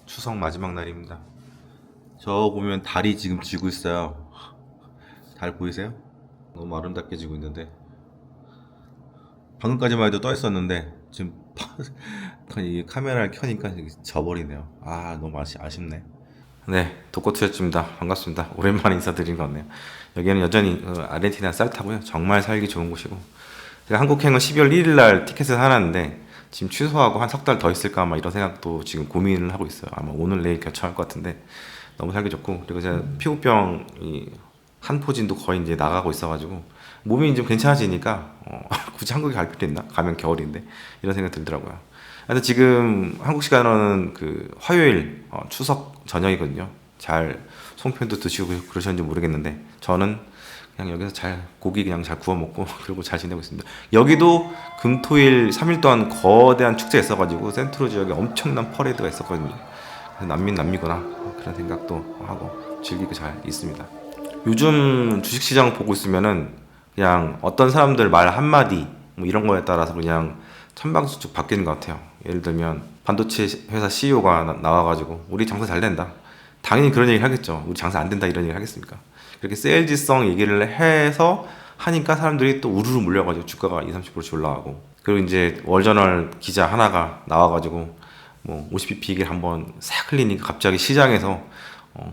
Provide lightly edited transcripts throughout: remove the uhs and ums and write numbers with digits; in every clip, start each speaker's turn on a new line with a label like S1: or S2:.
S1: 추석 마지막 날입니다. 저 보면 달이 지금 지고 있어요. 달 보이세요? 너무 아름답게 지고 있는데 방금까지만 해도 떠 있었는데 지금 이 카메라를 켜니까 이게 져버리네요. 너무 아쉽네. 네, 독거투였습니다. 반갑습니다. 오랜만에 인사드리는 것 같네요. 여기는 여전히 아르헨티나 살타고요. 정말 살기 좋은 곳이고 제가 한국행은 12월 1일 날 티켓을 사놨는데 지금 취소하고 한 석 달 더 있을까 아마 이런 생각도 지금 고민을 하고 있어요. 아마 오늘 내일 결정할 것 같은데 너무 살기 좋고, 그리고 제가 피부병이 한포진도 거의 이제 나가고 있어가지고 몸이 좀 괜찮아지니까 굳이 한국에 갈 필요 있나? 가면 겨울인데 이런 생각 들더라고요. 근데 지금 한국 시간으로는 그 화요일 추석 저녁이거든요. 잘 송편도 드시고 그러셨는지 모르겠는데 저는 그냥 여기서 잘 고기 그냥 잘 구워 먹고 그리고 잘 지내고 있습니다. 여기도 금토일 3일 동안 거대한 축제가 있어가지고 센트로 지역에 엄청난 퍼레이드가 있었거든요. 그래서 남미구나 그런 생각도 하고 즐기고 잘 있습니다. 요즘 주식시장 보고 있으면은 그냥 어떤 사람들 말 한마디 뭐 이런 거에 따라서 그냥 천방지축 바뀌는 것 같아요. 예를 들면 반도체 회사 CEO가 나와가지고 우리 장사 잘 된다, 당연히 그런 얘기를 하겠죠. 우리 장사 안 된다 이런 얘기를 하겠습니까? 그렇게 세일즈성 얘기를 해서 하니까 사람들이 또 우르르 몰려가지고 주가가 20-30%씩 올라가고, 그리고 이제 월저널 기자 하나가 나와가지고 뭐 50bp 얘기를 한번 싹 흘리니까 갑자기 시장에서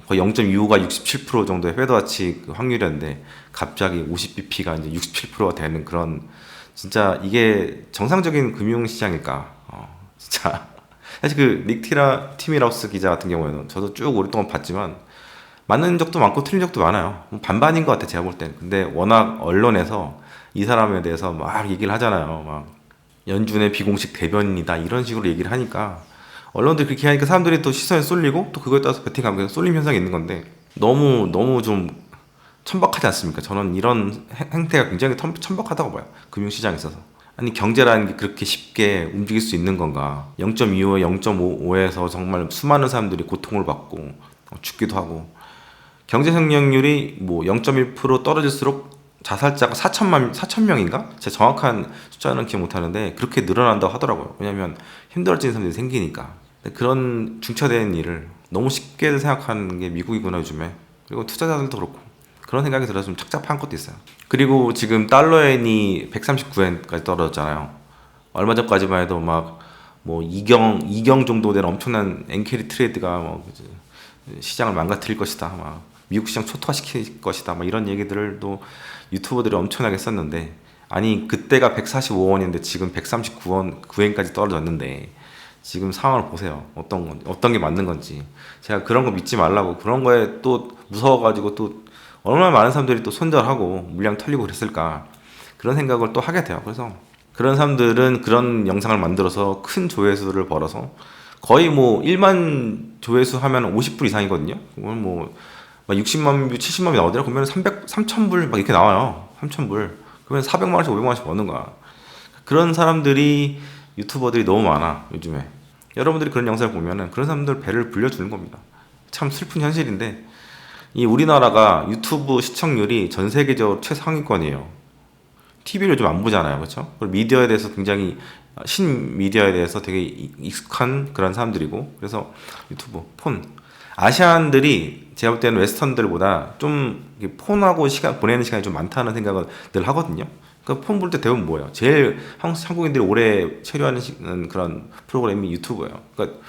S1: 거의 0.25가 67% 정도의 페드와치 그 확률이었는데 갑자기 50bp가 이제 67%가 되는 그런, 진짜 이게 정상적인 금융시장일까? 진짜 사실 그 닉티라 티미라우스 기자 같은 경우에는 저도 쭉 오랫동안 봤지만 맞는 적도 많고 틀린 적도 많아요. 반반인 것 같아 제가 볼 땐. 근데 워낙 언론에서 이 사람에 대해서 막 얘기를 하잖아요. 막 연준의 비공식 대변인이다 이런 식으로 얘기를 하니까 언론들이 그렇게 하니까 사람들이 또 시선에 쏠리고 또 그거에 따라서 베팅하고 쏠림 현상이 있는 건데 너무 좀 천박하지 않습니까? 저는 이런 행태가 굉장히 천박하다고 봐요. 금융시장에 있어서. 아니 경제라는 게 그렇게 쉽게 움직일 수 있는 건가? 0.25에 0.5에서 정말 수많은 사람들이 고통을 받고 죽기도 하고, 경제 성장률이 뭐 0.1% 떨어질수록 자살자가 4천 명인가? 제가 정확한 숫자는 기억 못 하는데 그렇게 늘어난다고 하더라고요. 왜냐면 힘들어지는 사람들이 생기니까. 그런 중차대한 일을 너무 쉽게 생각하는 게 미국이구나 요즘에. 그리고 투자자들도 그렇고 그런 생각이 들어서 좀 착잡한 것도 있어요. 그리고 지금 달러엔이 139엔까지 떨어졌잖아요. 얼마 전까지만 해도 막 뭐 이경 정도 된 엄청난 엔캐리 트레이드가 뭐 시장을 망가뜨릴 것이다, 막 미국 시장 초토화시킬 것이다, 막 이런 얘기들을 또 유튜버들이 엄청나게 썼는데, 아니 그때가 145원인데 지금 139원 9엔까지 떨어졌는데 지금 상황을 보세요. 어떤 게 맞는 건지. 제가 그런 거 믿지 말라고, 그런 거에 또 무서워가지고 또 얼마나 많은 사람들이 또 손절하고 물량 털리고 그랬을까, 그런 생각을 또 하게 돼요. 그래서 그런 사람들은 그런 영상을 만들어서 큰 조회수를 벌어서 거의 뭐 1만 조회수 하면 50불 이상이거든요. 그건 뭐 60만 뷰, 70만 뷰 나오더라. 그러면 3,000불 막 이렇게 나와요. 3,000불. 그러면 400만 원씩 500만 원씩 버는 거야. 그런 사람들이, 유튜버들이 너무 많아 요즘에. 여러분들이 그런 영상을 보면은 그런 사람들 배를 불려주는 겁니다. 참 슬픈 현실인데 이 우리나라가 유튜브 시청률이 전 세계적으로 최상위권이에요. TV를 요즘 안 보잖아요, 그렇죠? 그리고 미디어에 대해서 굉장히 신미디어에 대해서 되게 익숙한 그런 사람들이고, 그래서 유튜브, 폰, 아시안들이 제가 볼 때는 웨스턴들보다 좀 폰하고 시간 보내는 시간이 좀 많다는 생각을 늘 하거든요. 그 폰 볼 때 대부분 뭐예요? 제일 한국인들이 오래 체류하는 그런 프로그램이 유튜브예요. 그러니까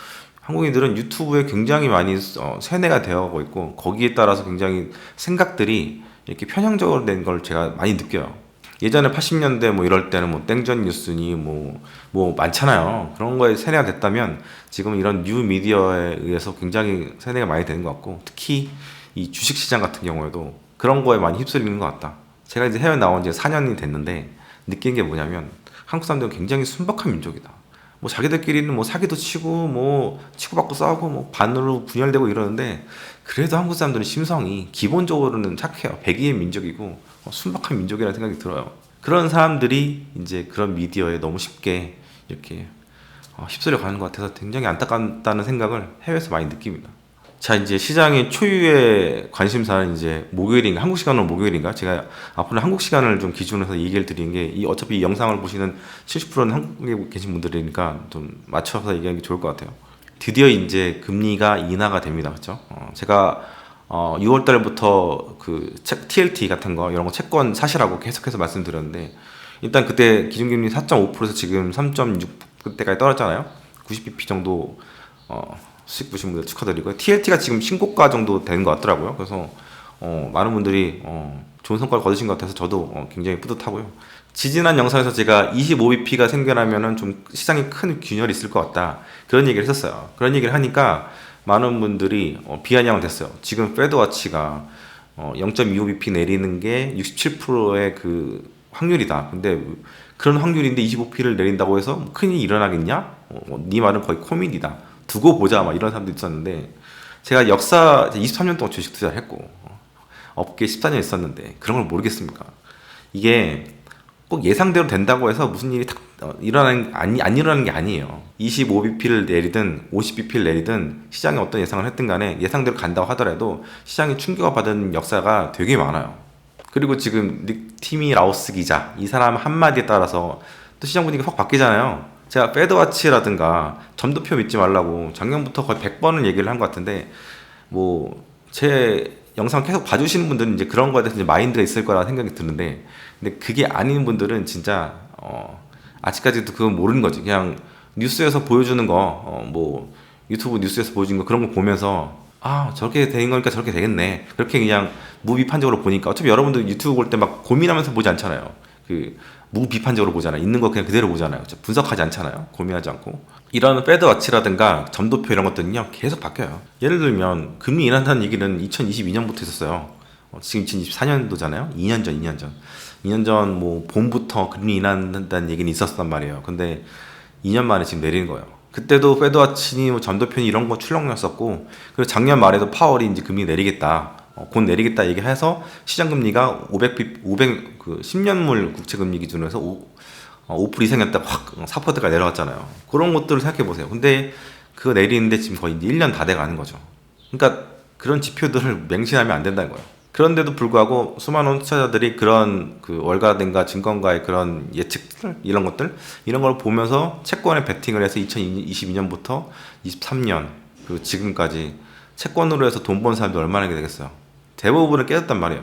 S1: 한국인들은 유튜브에 굉장히 많이 세뇌가 되어가고 있고 거기에 따라서 굉장히 생각들이 이렇게 편향적으로 된 걸 제가 많이 느껴요. 예전에 80년대 뭐 이럴 때는 뭐 땡전 뉴스니 뭐 많잖아요. 그런 거에 세뇌가 됐다면 지금 이런 뉴 미디어에 의해서 굉장히 세뇌가 많이 되는 것 같고, 특히 이 주식 시장 같은 경우에도 그런 거에 많이 휩쓸리는 것 같다. 제가 이제 해외 나온 지 4년이 됐는데 느낀 게 뭐냐면 한국 사람들은 굉장히 순박한 민족이다. 뭐 자기들끼리는 뭐 사기도 치고 뭐 치고받고 싸우고 뭐 반으로 분열되고 이러는데 그래도 한국 사람들은 심성이 기본적으로는 착해요. 백의의 민족이고 순박한 민족이라는 생각이 들어요. 그런 사람들이 이제 그런 미디어에 너무 쉽게 이렇게 휩쓸려 가는 것 같아서 굉장히 안타깝다는 생각을 해외에서 많이 느낍니다. 자, 이제 시장의 초유의 관심사는 이제 목요일인가, 한국 시간으로 목요일인가? 제가 앞으로 한국 시간을 좀 기준으로 해서 얘기를 드리는 게, 어차피 이 영상을 보시는 70%는 한국에 계신 분들이니까 좀 맞춰서 얘기하는 게 좋을 것 같아요. 드디어 이제 금리가 인하가 됩니다. 그렇죠? 제가 6월 달부터 그 TLT 같은 거 이런 거 채권 사시라고 계속해서 말씀드렸는데 일단 그때 기준금리 4.5%에서 지금 3.6 그때까지 떨어졌잖아요. 90bp 정도 수익 보신 분들 축하드리고요. TLT가 지금 신고가 정도 되는 것 같더라고요. 그래서 많은 분들이 좋은 성과를 거두신 것 같아서 저도 굉장히 뿌듯하고요. 지지난 영상에서 제가 25bp가 생겨나면은 좀 시장에 큰 균열이 있을 것 같다 그런 얘기를 했었어요. 그런 얘기를 하니까 많은 분들이 비아냥은 됐어요. 지금 페드와치가 0.25bp 내리는 게 67%의 그 확률이다. 근데 그런 확률인데 25bp를 내린다고 해서 뭐 큰일이 일어나겠냐? 네 말은 거의 코미디다. 두고 보자 막 이런 사람도 있었는데 제가 역사 23년 동안 주식 투자를 했고 업계 14년 있었는데 그런 걸 모르겠습니까? 이게 꼭 예상대로 된다고 해서 무슨 일이 안 일어나는 게 아니에요. 25bp를 내리든 50bp를 내리든 시장에 어떤 예상을 했든 간에 예상대로 간다고 하더라도 시장이 충격을 받은 역사가 되게 많아요. 그리고 지금 티미 라우스 기자 이 사람 한마디에 따라서 또 시장 분위기가 확 바뀌잖아요. 제가 페드와치라든가 점도표 믿지 말라고 작년부터 거의 100번을 얘기를 한 것 같은데 뭐 제 영상 계속 봐주시는 분들은 이제 그런 거에 대해서 이제 마인드가 있을 거라 생각이 드는데 근데 그게 아닌 분들은 진짜 아직까지도 그건 모르는 거지. 그냥 뉴스에서 보여주는 거 뭐 유튜브 뉴스에서 보여주는 거 그런 거 보면서 아 저렇게 되는 거니까 저렇게 되겠네 그렇게 그냥 무비판적으로 보니까 어차피 여러분들 유튜브 볼 때 막 고민하면서 보지 않잖아요. 그 무비판적으로 보잖아요. 있는 거 그냥 그대로 보잖아요. 분석하지 않잖아요. 고민하지 않고 이런 페드와치라든가 점도표 이런 것들은요 계속 바뀌어요. 예를 들면 금리 인하한다는 얘기는 2022년부터 있었어요. 지금 2024년도잖아요. 2년 전 뭐 봄부터 금리 인하한다는 얘기는 있었단 말이에요. 근데 2년 만에 지금 내리는 거예요. 그때도 페드와치니 뭐 전도편이 이런 거 출렁였었고 그리고 작년 말에도 파월이 이제 금리 내리겠다. 곧 내리겠다 얘기해서 시장 금리가 500그 10년물 국채 금리 기준으로 해서 5% 이상이었다 확 4%가 내려갔잖아요. 그런 것들을 생각해 보세요. 근데 그거 내리는데 지금 거의 이제 1년 다 돼 가는 거죠. 그러니까 그런 지표들을 맹신하면 안 된다는 거예요. 그런데도 불구하고 수많은 투자자들이 그런 그 월가den가 증권가의 그런 예측들 이런 것들 이런 걸 보면서 채권에 베팅을 해서 2022년부터 23년 그리고 지금까지 채권으로 해서 돈 번 사람이 얼마나 되겠어요. 대부분을 깨졌단 말이에요.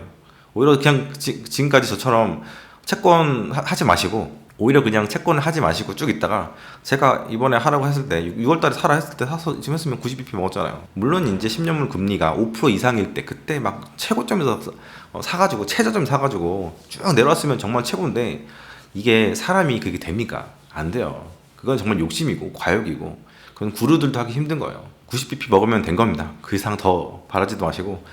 S1: 오히려 그냥 지금까지 저처럼 채권 하지 마시고 오히려 그냥 채권을 하지 마시고 쭉 있다가 제가 이번에 하라고 했을 때 6월달에 사라 했을 때 사서 지금 했으면 90bp 먹었잖아요. 물론 이제 10년물 금리가 5% 이상일 때 그때 막 최고점에서 사가지고 최저점 사가지고 쭉 내려왔으면 정말 최고인데 이게 사람이 그게 됩니까? 안 돼요. 그건 정말 욕심이고 과욕이고 그건 구루들도 하기 힘든 거예요. 90bp 먹으면 된 겁니다. 그 이상 더 바라지도 마시고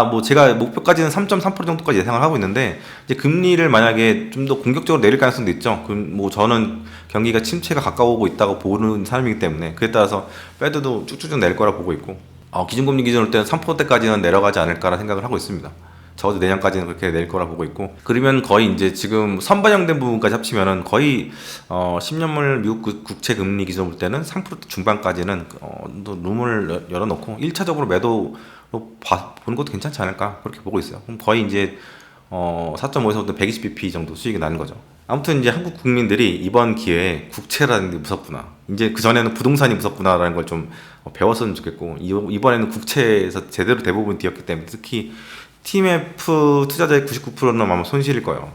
S1: 뭐 제가 목표까지는 3.3% 정도까지 예상을 하고 있는데 이제 금리를 만약에 좀 더 공격적으로 내릴 가능성도 있죠. 그럼 뭐 저는 경기가 침체가 가까워오고 있다고 보는 사람이기 때문에 그에 따라서 페드도 쭉쭉쭉 내릴 거라 보고 있고 기준금리 기준으로 때는 3%대까지는 내려가지 않을까라 생각을 하고 있습니다. 적어도 내년까지는 그렇게 낼 거라 보고 있고 그러면 거의 이제 지금 선반영된 부분까지 합치면은 거의 10년물 미국 국채 금리 기준으로 볼 때는 3% 중반까지는 또 룸을 열어놓고 1차적으로 매도로 보는 것도 괜찮지 않을까 그렇게 보고 있어요. 그럼 거의 이제 4.5에서부터 120bp 정도 수익이 나는 거죠. 아무튼 이제 한국 국민들이 이번 기회에 국채라는 게 무섭구나. 이제 그 전에는 부동산이 무섭구나라는 걸 좀 배웠으면 좋겠고 이번에는 국채에서 제대로 대부분 뛰었기 때문에 특히 TMF 투자자의 99%는 아마 손실일 거예요.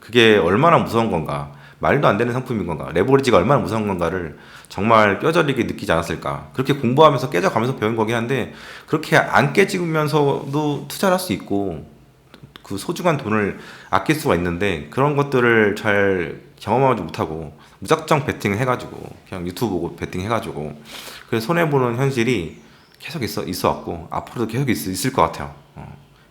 S1: 그게 얼마나 무서운 건가. 말도 안 되는 상품인 건가. 레버리지가 얼마나 무서운 건가를 정말 뼈저리게 느끼지 않았을까. 그렇게 공부하면서 깨져가면서 배운 거긴 한데 그렇게 안 깨지면서도 투자를 할 수 있고 그 소중한 돈을 아낄 수가 있는데 그런 것들을 잘 경험하지 못하고 무작정 베팅을 해가지고 그냥 유튜브 보고 베팅 해가지고 그래서 손해보는 현실이 계속 있어 왔고 앞으로도 계속 있을 것 같아요.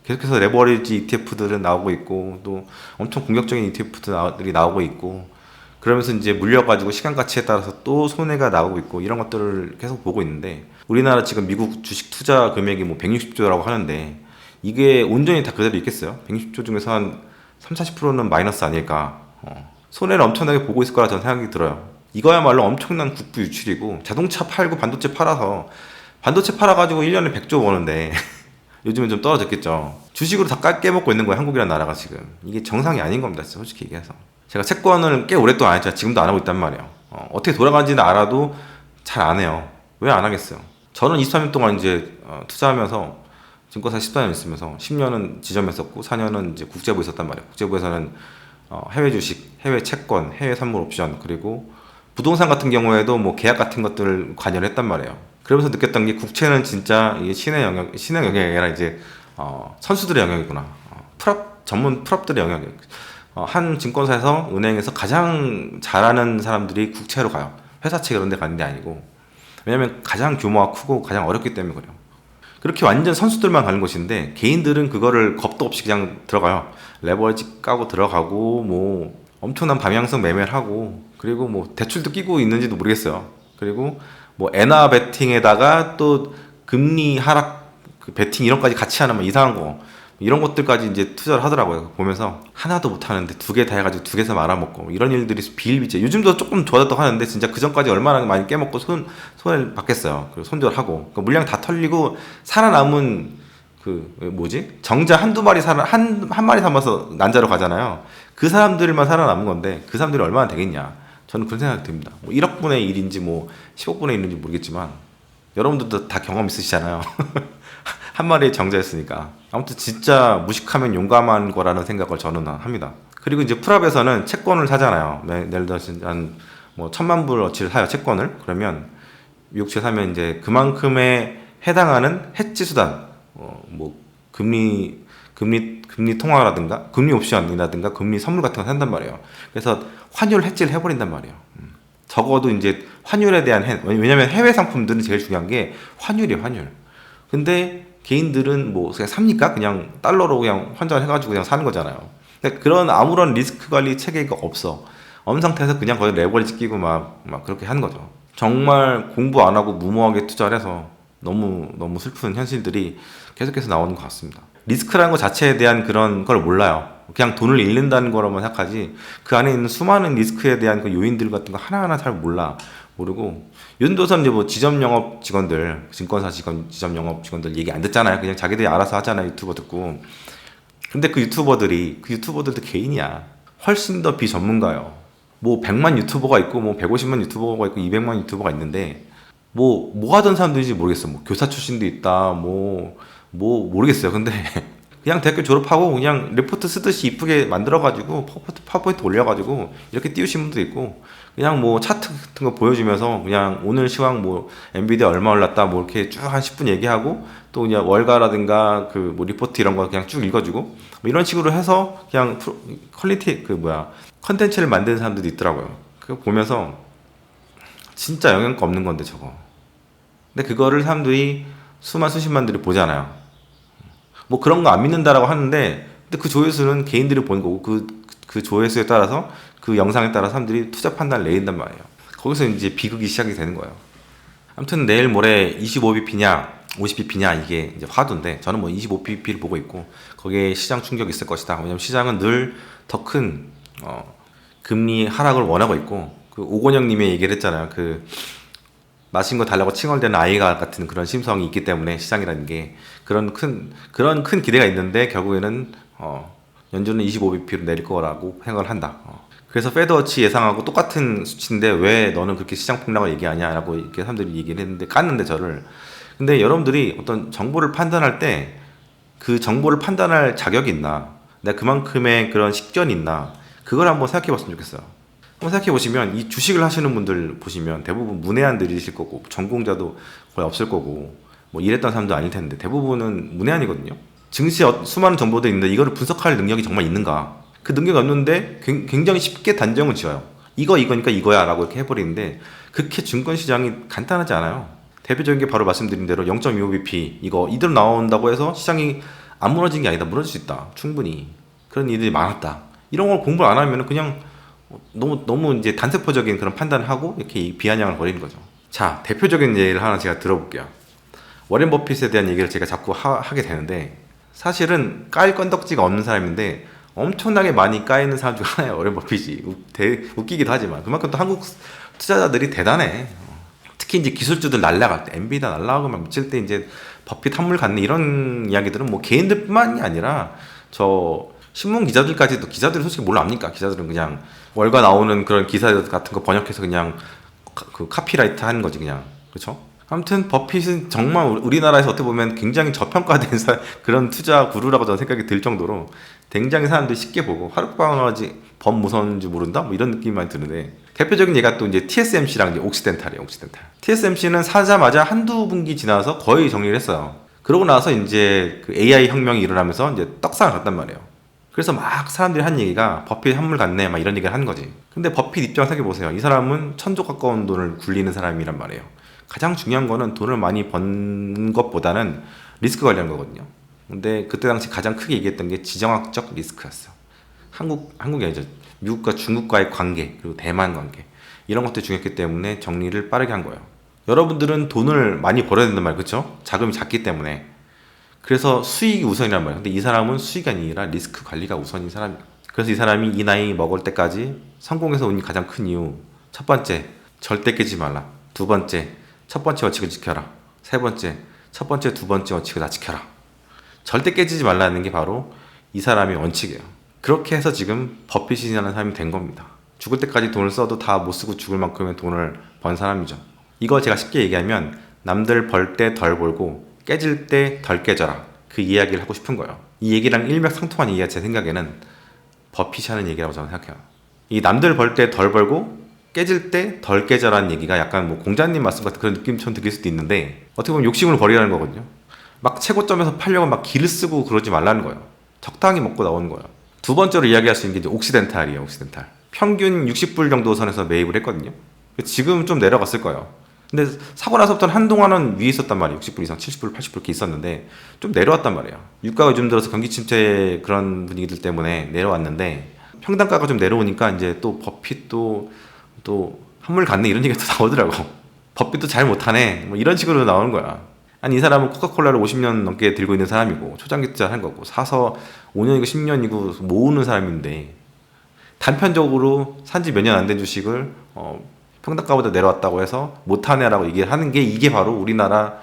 S1: 계속해서 레버리지 ETF들은 나오고 있고 또 엄청 공격적인 ETF들이 나오고 있고 그러면서 이제 물려가지고 시간 가치에 따라서 또 손해가 나오고 있고 이런 것들을 계속 보고 있는데 우리나라 지금 미국 주식 투자 금액이 뭐 160조라고 하는데 이게 온전히 다 그대로 있겠어요? 160조 중에서 한 30-40%는 마이너스 아닐까. 손해를 엄청나게 보고 있을 거라 저는 생각이 들어요. 이거야말로 엄청난 국부 유출이고 자동차 팔고 반도체 팔아서 반도체 팔아가지고 1년에 100조 버는데 요즘은 좀 떨어졌겠죠. 주식으로 다 깨먹고 있는 거예요. 한국이라는 나라가 지금. 이게 정상이 아닌 겁니다. 솔직히 얘기해서. 제가 채권을 꽤 오랫동안 안 했죠. 지금도 안 하고 있단 말이에요. 어떻게 돌아가는지는 알아도 잘 안 해요. 왜 안 하겠어요? 저는 23년 동안 이제 투자하면서 증권사 14년 있으면서 10년은 지점했었고 4년은 이제 국제부에 있었단 말이에요. 국제부에서는 해외 주식, 해외 채권, 해외 선물 옵션, 그리고 부동산 같은 경우에도 뭐 계약 같은 것들을 관여를 했단 말이에요. 그러면서 느꼈던 게 국채는 진짜 이게 신의 영역이 아니라 이제 선수들의 영역이구나. 전문 프롭들의 영역이에요. 한 증권사에서 은행에서 가장 잘하는 사람들이 국채로 가요. 회사채 그런 데 가는 게 아니고. 왜냐면 가장 규모가 크고 가장 어렵기 때문에 그래요. 그렇게 완전 선수들만 가는 곳인데 개인들은 그거를 겁도 없이 그냥 들어가요. 레버리지 까고 들어가고 뭐 엄청난 방향성 매매를 하고, 그리고 뭐 대출도 끼고 있는지도 모르겠어요. 그리고 뭐 엔화 베팅에다가 또 금리 하락 그 베팅 이런 까지 같이 하는 뭐 이상한 거 이런 것들까지 이제 투자를 하더라고요. 보면서 하나도 못 하는데 두 개 다 해가지고 두 개서 말아먹고 뭐 이런 일들이 비일비재. 요즘도 조금 좋아졌다고 하는데 진짜 그 전까지 얼마나 많이 깨먹고 손해를 받겠어요. 그리고 손절하고 그러니까 물량 다 털리고 살아남은 그 뭐지 정자 한두 마리 한 마리 삼아서 난자로 가잖아요. 그 사람들만 살아남은 건데 그 사람들이 얼마나 되겠냐. 저는 그런 생각이 듭니다. 뭐 1억분의 1인지 뭐 10억분의 1인지 모르겠지만 여러분들도 다 경험 있으시잖아요. 한 마리의 정자였으니까. 아무튼 진짜 무식하면 용감한 거라는 생각을 저는 합니다. 그리고 이제 프랍에서는 채권을 사잖아요. 예를 들어서 한뭐 1,000만 불 어치를 사요, 채권을. 그러면 미국채 사면 이제 그만큼에 해당하는 해지 수단, 뭐 금리 통화라든가 금리 옵션이라든가 금리 선물 같은 거 산단 말이에요. 그래서 환율 해지를 해버린단 말이에요. 적어도 이제 환율에 대한 왜냐면 해외 상품들은 제일 중요한 게 환율이에요, 환율. 근데 개인들은 뭐 그냥 삽니까? 그냥 달러로 그냥 환전해가지고 그냥 사는 거잖아요. 그러니까 그런 아무런 리스크 관리 체계가 없어. 없는 상태에서 그냥 거의 레버리지 끼고 막 그렇게 하는 거죠. 정말 공부 안 하고 무모하게 투자를 해서 너무 슬픈 현실들이 계속해서 나오는 것 같습니다. 리스크라는 것 자체에 대한 그런 걸 몰라요. 그냥 돈을 잃는다는 거라고만 생각하지 그 안에 있는 수많은 리스크에 대한 그 요인들 같은 거 하나하나 잘 모르고 요즘 들어서 이제 뭐 지점 영업 직원들, 증권사 지점 영업 직원들 얘기 안 듣잖아요. 그냥 자기들이 알아서 하잖아요. 유튜버 듣고. 근데 그 유튜버들도 개인이야. 훨씬 더 비전문가요. 뭐 100만 유튜버가 있고 뭐 150만 유튜버가 있고 200만 유튜버가 있는데 뭐 하던 사람들인지 모르겠어. 뭐 교사 출신도 있다. 모르겠어요. 근데 그냥 대학교 졸업하고 그냥 리포트 쓰듯이 이쁘게 만들어가지고 파워포인트 올려가지고 이렇게 띄우신 분도 있고, 그냥 뭐 차트 같은 거 보여주면서 그냥 오늘 시황 뭐 엔비디아 얼마 올랐다 뭐 이렇게 쭉 한 10분 얘기하고 또 그냥 월가라든가 그 뭐 리포트 이런 거 그냥 쭉 읽어주고 뭐 이런 식으로 해서 그냥 퀄리티 컨텐츠를 만드는 사람들도 있더라고요. 그거 보면서 진짜 영양가 없는 건데 저거. 근데 그거를 사람들이 수십만들이 보잖아요. 뭐 그런 거 안 믿는다라고 하는데, 근데 그 조회수는 개인들이 보는 거고 그 조회수에 따라서 그 영상에 따라 사람들이 투자 판단을 내린단 말이에요. 거기서 이제 비극이 시작이 되는 거예요. 아무튼 내일 모레 25bp냐 50bp냐 이게 이제 화두인데 저는 뭐 25bp를 보고 있고 거기에 시장 충격이 있을 것이다. 왜냐면 시장은 늘 더 큰 금리 하락을 원하고 있고, 그 오건영님이 얘기를 했잖아요. 그 마신 거 달라고 칭얼대는 아이가 같은 그런 심성이 있기 때문에 시장이라는 게 그런 큰 기대가 있는데 결국에는 연준은 25bp로 내릴 거라고 생각을 한다. 그래서 페드워치 예상하고 똑같은 수치인데 왜 너는 그렇게 시장 폭락을 얘기하냐라고 이렇게 사람들이 얘기를 했는데 깠는데 저를. 근데 여러분들이 어떤 정보를 판단할 때 그 정보를 판단할 자격이 있나, 내가 그만큼의 그런 식견이 있나, 그걸 한번 생각해 봤으면 좋겠어요. 한번 생각해 보시면 이 주식을 하시는 분들 보시면 대부분 문외한들이실 거고 전공자도 거의 없을 거고 뭐 이랬던 사람도 아닐 텐데 대부분은 문외한이거든요. 증시에 수많은 정보들이 있는데 이거를 분석할 능력이 정말 있는가? 그 능력이 없는데 굉장히 쉽게 단정을 지어요. 이거니까 이거야 라고 이렇게 해버리는데 그렇게 증권시장이 간단하지 않아요. 대표적인 게 바로 말씀드린 대로 0.25bp 이대로 나온다고 해서 시장이 안 무너진 게 아니다. 무너질 수 있다. 충분히. 그런 일들이 많았다. 이런 걸 공부를 안 하면 그냥 너무 이제 단세포적인 그런 판단을 하고 이렇게 비아냥을 거리는 거죠. 자, 대표적인 예를 하나 제가 들어볼게요. 워렌 버핏에 대한 얘기를 제가 자꾸 하게 되는데 사실은 까일 건덕지가 없는 사람인데 엄청나게 많이 까이는 사람 중 하나예요. 워렌 버핏이. 웃기기도 하지만 그만큼 또 한국 투자자들이 대단해. 특히 이제 기술주들 날라갈 때 엔비디아 날라가고 막 미칠 때 이제 버핏 한물 갖는 이런 이야기들은 뭐 개인들뿐만이 아니라 저 신문 기자들까지도, 기자들은 솔직히 뭘 압니까? 기자들은 그냥 월가 나오는 그런 기사 같은 거 번역해서 그냥 그 카피라이트 하는 거지 그냥. 그렇죠? 아무튼 버핏은 정말 우리나라에서 어떻게 보면 굉장히 저평가된 그런 투자 구루라고 저는 생각이 들 정도로 굉장히 사람들이 쉽게 보고 하룻밤하지 범무서운지 모른다? 뭐 이런 느낌이 많이 드는데, 대표적인 예가 또 이제 TSMC랑 이제 옥시덴탈이에요. 옥시덴탈. TSMC는 사자마자 한두 분기 지나서 거의 정리를 했어요. 그러고 나서 이제 그 AI 혁명이 일어나면서 이제 떡상을 갔단 말이에요. 그래서 막 사람들이 한 얘기가 버핏 한물 같네 막 이런 얘기를 하는 거지. 근데 버핏 입장을 생각해보세요. 이 사람은 천조 가까운 돈을 굴리는 사람이란 말이에요. 가장 중요한 거는 돈을 많이 버는 것보다는 리스크 관리하는 거거든요. 근데 그때 당시 가장 크게 얘기했던 게 지정학적 리스크였어. 한국이 아니죠. 미국과 중국과의 관계, 그리고 대만 관계. 이런 것들이 중요했기 때문에 정리를 빠르게 한 거예요. 여러분들은 돈을 많이 벌어야 된단 말이에요. 그렇죠? 자금이 작기 때문에. 그래서 수익이 우선이란 말이에요. 근데 이 사람은 수익이 아니라 리스크 관리가 우선인 사람이에요. 그래서 이 사람이 이 나이 먹을 때까지 성공해서 온 가장 큰 이유. 첫 번째, 절대 깨지 말라. 두 번째, 첫 번째 원칙을 지켜라. 세 번째, 첫 번째, 두 번째 원칙을 다 지켜라. 절대 깨지지 말라는 게 바로 이 사람의 원칙이에요. 그렇게 해서 지금 버핏이라는 사람이 된 겁니다. 죽을 때까지 돈을 써도 다 못 쓰고 죽을 만큼의 돈을 번 사람이죠. 이거 제가 쉽게 얘기하면 남들 벌 때 덜 벌고 깨질 때 덜 깨져라. 그 이야기를 하고 싶은 거예요. 이 얘기랑 일맥상통한 얘기가 제 생각에는 버핏이 하는 얘기라고 저는 생각해요. 이 남들 벌 때 덜 벌고 깨질 때 덜 깨져라는 얘기가 약간 뭐 공자님 말씀 같은 그런 느낌처럼 들릴 수도 있는데, 어떻게 보면 욕심을 버리라는 거거든요. 막 최고점에서 팔려고 막 기를 쓰고 그러지 말라는 거예요. 적당히 먹고 나오는 거예요. 두 번째로 이야기할 수 있는 게 이제 옥시덴탈이에요. 옥시덴탈. 평균 60불 정도 선에서 매입을 했거든요. 지금 좀 내려갔을 거예요. 근데 사고 나서부터는 한동안은 위에 있었단 말이에요. 60불 이상, 70불, 80불 이렇게 있었는데 좀 내려왔단 말이에요. 유가가 요즘 들어서 경기 침체 그런 분위기들 때문에 내려왔는데, 평단가가 좀 내려오니까 이제 또 버핏도 또 한물 갔네 이런 얘기가 또 나오더라고. 버핏도 잘 못하네 뭐 이런 식으로 나오는 거야. 아니 이 사람은 코카콜라를 50년 넘게 들고 있는 사람이고 초장기 투자를 한 거고, 사서 5년이고 10년이고 모으는 사람인데 단편적으로 산지 몇 년 안 된 주식을 평단가보다 내려왔다고 해서 못하네라고 얘기를 하는 게, 이게 바로 우리나라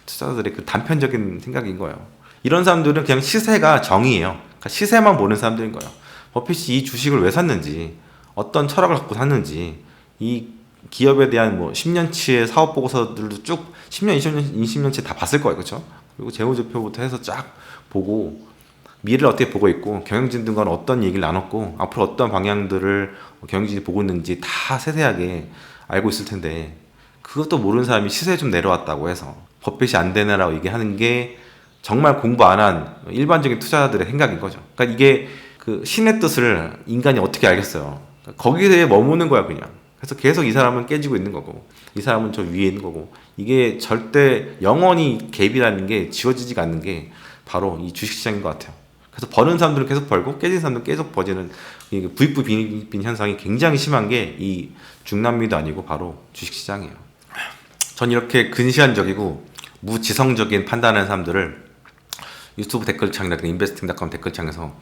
S1: 투자자들의 그 단편적인 생각인 거예요. 이런 사람들은 그냥 시세가 정의예요. 그러니까 시세만 보는 사람들인 거예요. 버핏이 이 주식을 왜 샀는지, 어떤 철학을 갖고 샀는지, 이 기업에 대한 뭐 10년치의 사업 보고서들도 쭉 10년, 20년, 20년치 다 봤을 거예요. 그렇죠? 그리고 재무제표부터 해서 쫙 보고 미래를 어떻게 보고 있고 경영진 등과는 어떤 얘기를 나눴고 앞으로 어떤 방향들을 경영진이 보고 있는지 다 세세하게 알고 있을 텐데, 그것도 모르는 사람이 시세 좀 내려왔다고 해서 버핏이 안 되네라고 얘기하는 게 정말 공부 안 한 일반적인 투자자들의 생각인 거죠. 그러니까 이게 그 신의 뜻을 인간이 어떻게 알겠어요. 거기에 머무는 거야 그냥. 그래서 계속 이 사람은 깨지고 있는 거고 이 사람은 저 위에 있는 거고, 이게 절대 영원히 갭이라는 게 지워지지가 않는 게 바로 이 주식시장인 것 같아요. 그래서 버는 사람들은 계속 벌고 깨진 사람들은 계속 버지는 이 부익부 빈익빈 현상이 굉장히 심한 게 이 중남미도 아니고 바로 주식시장이에요. 전 이렇게 근시안적이고 무지성적인 판단하는 사람들을 유튜브 댓글창이라든가 인베스팅닷컴 댓글창에서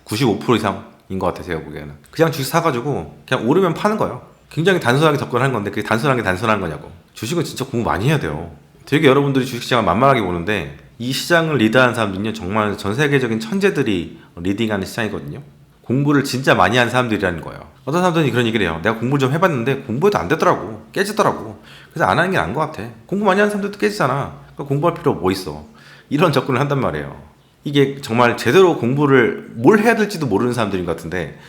S1: 95% 이상인 것 같아요. 제가 보기에는 그냥 주식 사가지고 그냥 오르면 파는 거예요. 굉장히 단순하게 접근하는 건데 그게 단순한 게 단순한 거냐고. 주식은 진짜 공부 많이 해야 돼요. 되게 여러분들이 주식시장을 만만하게 보는데 이 시장을 리드하는 사람들은요 정말 전 세계적인 천재들이 리딩하는 시장이거든요. 공부를 진짜 많이 한 사람들이라는 거예요. 어떤 사람들이 그런 얘기를 해요. 내가 공부를 좀 해봤는데 공부해도 안 되더라고. 깨지더라고. 그래서 안 하는 게 나은 것 같아. 공부 많이 하는 사람들도 깨지잖아. 그러니까 공부할 필요 뭐 있어. 이런 접근을 한단 말이에요. 이게 정말 제대로 공부를 뭘 해야 될지도 모르는 사람들인 것 같은데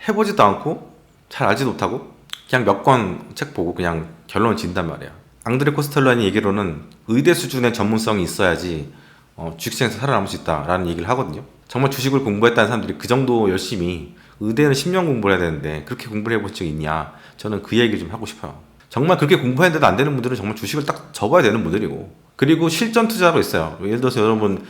S1: 해보지도 않고 잘 알지도 못하고 그냥 몇 권 책 보고 그냥 결론을 짓는단 말이야. 앙드레 코스텔라니 얘기로는 의대 수준의 전문성이 있어야지 주식시장에서 살아남을 수 있다라는 얘기를 하거든요. 정말 주식을 공부했다는 사람들이 그 정도 열심히, 의대는 10년 공부를 해야 되는데 그렇게 공부를 해본 적이 있냐, 저는 그 얘기를 좀 하고 싶어요. 정말 그렇게 공부했는데도 안 되는 분들은 정말 주식을 딱 접어야 되는 분들이고, 그리고 실전 투자로 있어요. 예를 들어서 여러분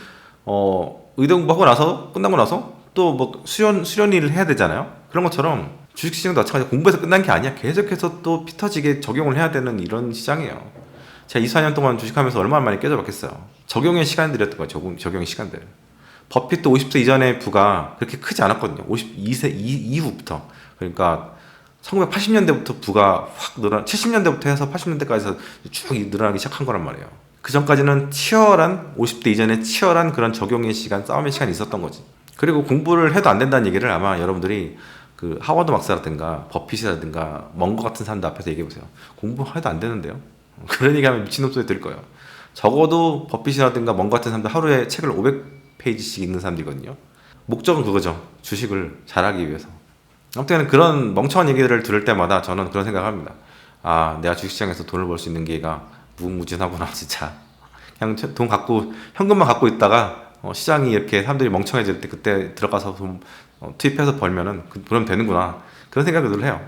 S1: 의대 공부하고 나서 끝나고 나서 또 뭐 수련일을 해야 되잖아요. 그런 것처럼 주식시장도 마찬가지로 공부해서 끝난 게 아니야. 계속해서 또 피 터지게 적용을 해야 되는 이런 시장이에요. 제가 24년 동안 주식하면서 얼마나 많이 깨져봤겠어요. 적용의 시간들이었던 거예요. 적용의 시간들. 버핏도 50세 이전의 부가 그렇게 크지 않았거든요. 52세 이후부터. 그러니까 1980년대부터 부가 확 늘어, 70년대부터 해서 80년대까지 쭉 늘어나기 시작한 거란 말이에요. 그 전까지는 치열한, 50대 이전에 치열한 그런 적용의 시간, 싸움의 시간이 있었던 거지. 그리고 공부를 해도 안 된다는 얘기를 아마 여러분들이 그 하워드 막사라든가 버핏이라든가 멍거 같은 사람들 앞에서 얘기해보세요. 공부해도 안 되는데요. 그런 얘기하면 미친놈 소리 들을 거예요. 적어도 버핏이라든가 멍 같은 사람들 하루에 책을 500페이지씩 읽는 사람들이거든요. 목적은 그거죠. 주식을 잘하기 위해서. 아무튼 그런 멍청한 얘기를 들을 때마다 저는 그런 생각을 합니다. 아, 내가 주식시장에서 돈을 벌 수 있는 기회가 무궁무진하구나 진짜. 그냥 돈 갖고 현금만 갖고 있다가 시장이 이렇게 사람들이 멍청해질 때 그때 들어가서 좀 투입해서 벌면은 그럼 되는구나, 그런 생각을 늘 해요.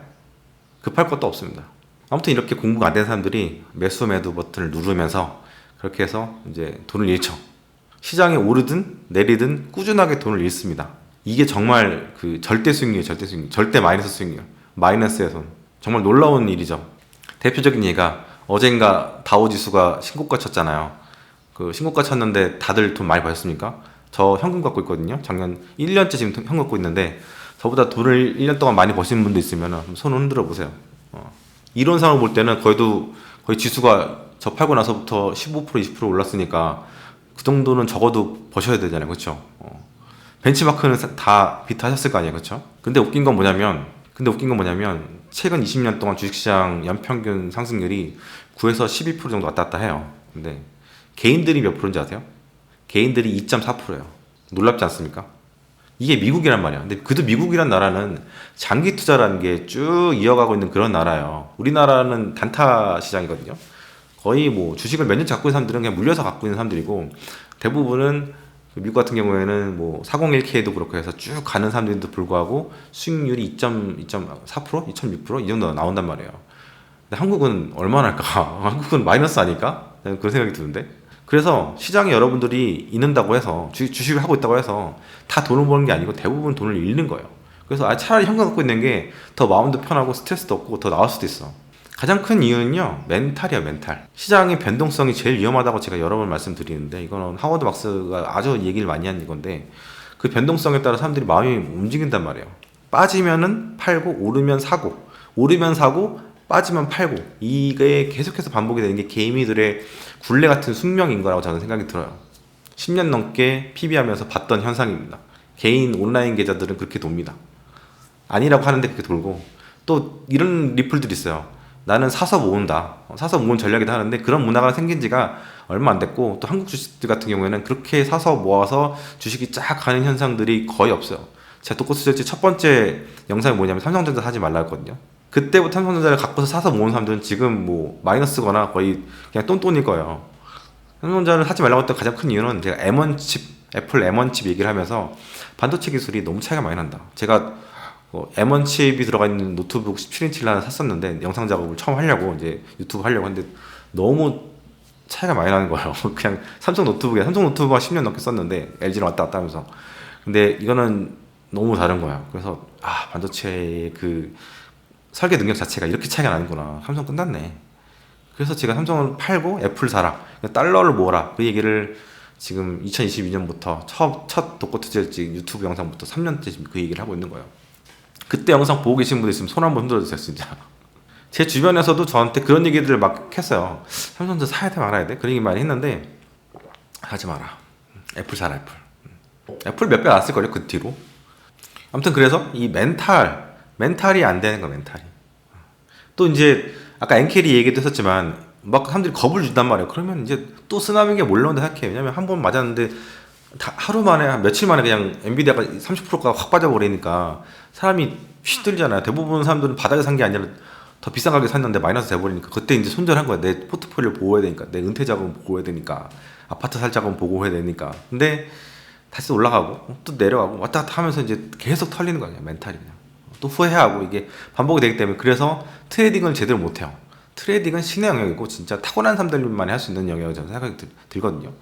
S1: 급할 것도 없습니다. 아무튼 이렇게 공부가 안 된 사람들이 매수 매도 버튼을 누르면서 그렇게 해서 이제 돈을 잃죠. 시장이 오르든 내리든 꾸준하게 돈을 잃습니다. 이게 정말 그 절대 수익률이에요. 절대 수익률, 절대 마이너스 수익률, 마이너스의 손. 정말 놀라운 일이죠. 대표적인 예가 어젠가 다우지수가 신고가 쳤잖아요. 그 신고가 쳤는데 다들 돈 많이 버셨습니까? 저 현금 갖고 있거든요. 작년 1년째 지금 현금 갖고 있는데 저보다 돈을 1년 동안 많이 버시는 분도 있으면 손을 흔들어 보세요. 이론상으로 볼 때는 거의 지수가 저 팔고 나서부터 15% 20% 올랐으니까 그 정도는 적어도 버셔야 되잖아요. 그렇죠? 벤치마크는 다 비트하셨을 거 아니에요. 그렇죠? 근데 웃긴 건 뭐냐면 최근 20년 동안 주식시장 연평균 상승률이 9에서 12% 정도 왔다 갔다 해요. 근데 개인들이 몇 프로인지 아세요? 개인들이 2.4%예요. 놀랍지 않습니까? 이게 미국이란 말이야. 근데 그도 미국이란 나라는 장기 투자라는 게 쭉 이어가고 있는 그런 나라예요. 우리나라는 단타 시장이거든요. 거의 뭐 주식을 몇 년 갖고 있는 사람들은 그냥 물려서 갖고 있는 사람들이고, 대부분은 미국 같은 경우에는 뭐 401k도 그렇고 해서 쭉 가는 사람들도 불구하고 수익률이 2.4%, 2.6%이 정도 나온단 말이에요. 근데 한국은 얼마나 할까? 한국은 마이너스 아닐까? 그런 생각이 드는데. 그래서 시장에 여러분들이 있는다고 해서 주식을 하고 있다고 해서 다 돈을 버는 게 아니고 대부분 돈을 잃는 거예요. 그래서 차라리 현금 갖고 있는 게 더 마음도 편하고 스트레스도 없고 더 나을 수도 있어. 가장 큰 이유는요, 멘탈이야, 멘탈. 시장의 변동성이 제일 위험하다고 제가 여러 번 말씀드리는데, 이거는 하워드 막스가 아주 얘기를 많이 한 이건데, 그 변동성에 따라 사람들이 마음이 움직인단 말이에요. 빠지면은 팔고, 오르면 사고, 빠지면 팔고, 이게 계속해서 반복이 되는 게 개미들의 굴레 같은 숙명인 거라고 저는 생각이 들어요. 10년 넘게 PB하면서 봤던 현상입니다. 개인 온라인 계좌들은 그렇게 돕니다. 아니라고 하는데 그렇게 돌고, 또 이런 리플들이 있어요. 나는 사서 모은다. 사서 모은 전략이다 하는데 그런 문화가 생긴 지가 얼마 안 됐고, 또 한국 주식들 같은 경우에는 그렇게 사서 모아서 주식이 쫙 가는 현상들이 거의 없어요. 제가 독고수절지 첫 번째 영상이 뭐냐면 삼성전자 사지 말라 했거든요. 그때부터 삼성전자를 갖고서 사서 모은 사람들은 지금 뭐 마이너스거나 거의 그냥 똔똔일 거예요. 삼성전자를 사지 말라고 했던 가장 큰 이유는 제가 M1칩, 애플 M1칩 얘기를 하면서 반도체 기술이 너무 차이가 많이 난다. 제가 M1 칩이 들어가 있는 노트북 17인치를 하나 샀었는데, 영상 작업을 처음 하려고 이제 유튜브 하려고 했는데 너무 차이가 많이 나는 거예요. 그냥 삼성 노트북가 10년 넘게 썼는데 LG를 왔다 갔다 하면서, 근데 이거는 너무 다른 거야. 그래서 반도체의 그 설계 능력 자체가 이렇게 차이가 나는구나. 삼성 끝났네. 그래서 제가 삼성을 팔고 애플 사라, 달러를 모으라, 그 얘기를 지금 2022년부터 첫 독고투자일지 유튜브 영상부터 3년째 지금 그 얘기를 하고 있는 거예요. 그때 영상 보고 계신 분들 있으면 손 한번 흔들어주세요. 진짜 제 주변에서도 저한테 그런 얘기들을 막 했어요. 삼성전자 사야 돼 말아야 돼? 그런 얘기 많이 했는데, 하지 마라. 애플 사라. 애플 몇 배 나왔을걸요 그 뒤로. 아무튼 그래서 이 멘탈이 안 되는 거야. 멘탈이. 또 이제 아까 엔캐리 얘기도 했었지만 막 사람들이 겁을 준단 말이에요. 그러면 이제 또 쓰나미가 몰려온다 생각해. 왜냐면 한 번 맞았는데 하루 만에, 며칠 만에 그냥 엔비디아가 30%가 확 빠져버리니까 사람이 휘둘잖아요. 대부분 사람들은 바닥에 산 게 아니라 더 비싼 가격에 샀는데 마이너스 돼버리니까 그때 이제 손절한 거야. 내 포트폴리오를 보호해야 되니까, 내 은퇴 자금 보호해야 되니까, 아파트 살 자금 보호해야 되니까. 근데 다시 올라가고 또 내려가고 왔다 갔다 하면서 이제 계속 털리는 거야. 멘탈이 그냥 또 후회하고, 이게 반복이 되기 때문에. 그래서 트레이딩을 제대로 못해요. 트레이딩은 신의 영역이고 진짜 타고난 사람들만이 할 수 있는 영역이라고 저는 생각이 들거든요.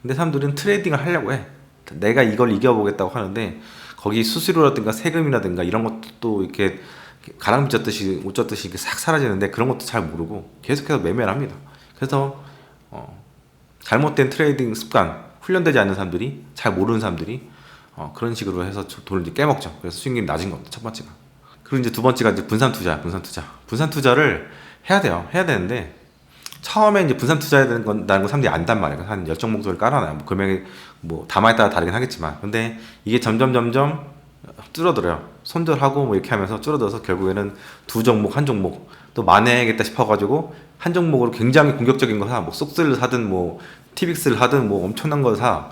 S1: 근데 사람들은 트레이딩을 하려고 해. 내가 이걸 이겨보겠다고 하는데 거기 수수료라든가 세금이라든가 이런 것도 또 이렇게 가랑 빗졌듯이 옷 젖듯이 이렇게 싹 사라지는데, 그런 것도 잘 모르고 계속해서 매매를 합니다. 그래서 잘못된 트레이딩 습관, 훈련되지 않는 사람들이, 잘 모르는 사람들이 그런 식으로 해서 돈을 이제 깨먹죠. 그래서 수익률이 낮은 겁니다. 첫 번째가. 그리고 이제 두 번째가 이제 분산 투자를 해야 돼요. 해야 되는데 처음에 이제 분산 투자해야 되는 건다는 거 사람들이 안단 말이에요. 한 열정 목소리를 깔아놔요. 뭐 금액이 뭐 담화에 따라 다르긴 하겠지만, 근데 이게 점점 줄어들어요. 손절하고 뭐 이렇게 하면서 줄어들어서 결국에는 두 종목, 한 종목 또 만회하겠다 싶어가지고 한 종목으로 굉장히 공격적인 거 사. 뭐 쏙스를 사든 뭐 티빅스를 하든 뭐 엄청난 거 사.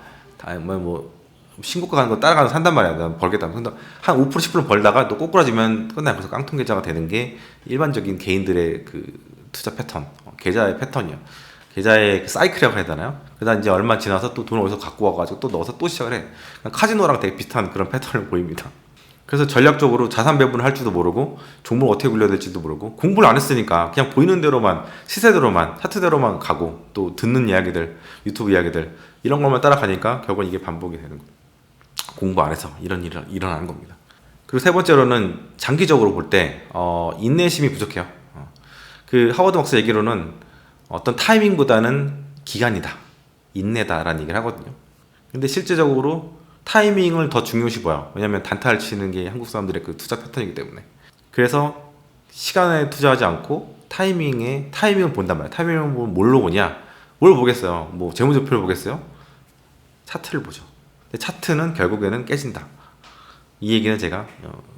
S1: 뭐 신고가 가는 거 따라가서 산단 말이야. 난 벌겠다. 근데 한 5% 10% 벌다가 또 꼬꾸라지면 끝나. 그래서 깡통 계좌가 되는 게 일반적인 개인들의 그 투자 패턴, 계좌의 패턴이야. 계좌의 그 사이클이라고 해야 되나요? 그러다 이제 얼마 지나서 또 돈을 어디서 갖고 와가지고 또 넣어서 또 시작을 해. 카지노랑 되게 비슷한 그런 패턴을 보입니다. 그래서 전략적으로 자산 배분을 할 줄도 모르고 종목을 어떻게 굴려야 될지도 모르고 공부를 안 했으니까 그냥 보이는 대로만 시세대로만 차트대로만 가고 또 듣는 이야기들 유튜브 이야기들 이런 것만 따라가니까 결국은 이게 반복이 되는 거예요. 공부 안 해서 이런 일이 일어나는 겁니다. 그리고 세 번째로는 장기적으로 볼 때 인내심이 부족해요. 그 하워드 막스 얘기로는 어떤 타이밍보다는 기간이다, 인내다라는 얘기를 하거든요. 근데 실제적으로 타이밍을 더 중요시 봐요. 왜냐면 단타를 치는 게 한국 사람들의 그 투자 패턴이기 때문에. 그래서 시간에 투자하지 않고 타이밍을 본단 말이에요. 타이밍을 보면 뭘로 보냐? 뭘 보겠어요? 뭐 재무제표를 보겠어요? 차트를 보죠. 근데 차트는 결국에는 깨진다. 이 얘기는 제가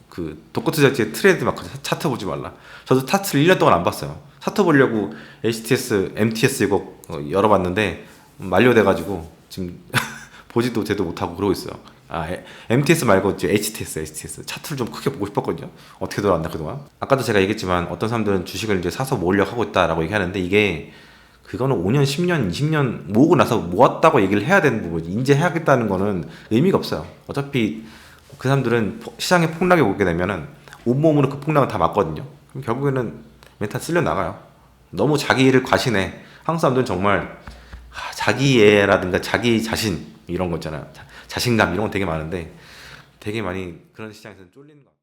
S1: 그 독거투자지의 트레이드 마크 차트 보지 말라. 저도 차트를 1년 동안 안 봤어요. 차트 보려고 HTS, MTS 이거 열어봤는데 만료돼가지고 지금 보지도 제도 못하고 그러고 있어요. MTS 말고 이제 HTS 차트를 좀 크게 보고 싶었거든요. 어떻게 돌아왔나 그동안. 아까도 제가 얘기했지만 어떤 사람들은 주식을 이제 사서 모으려고 하고 있다라고 얘기하는데 이게 그거는 5년, 10년, 20년 모으고 나서 모았다고 얘기를 해야 되는 부분이 인지해야겠다는 거는 의미가 없어요. 어차피 그 사람들은 시장의 폭락이 오게 되면은 온몸으로 그 폭락을 다 맞거든요. 그럼 결국에는 멘탈 쓸려 나가요. 너무 자기를 과신해. 한국 사람들은 정말 자기애라든가 자기 자신 이런 거 있잖아요. 자신감 이런 거 되게 많은데 되게 많이 그런 시장에서 쫄리는 거 같아요.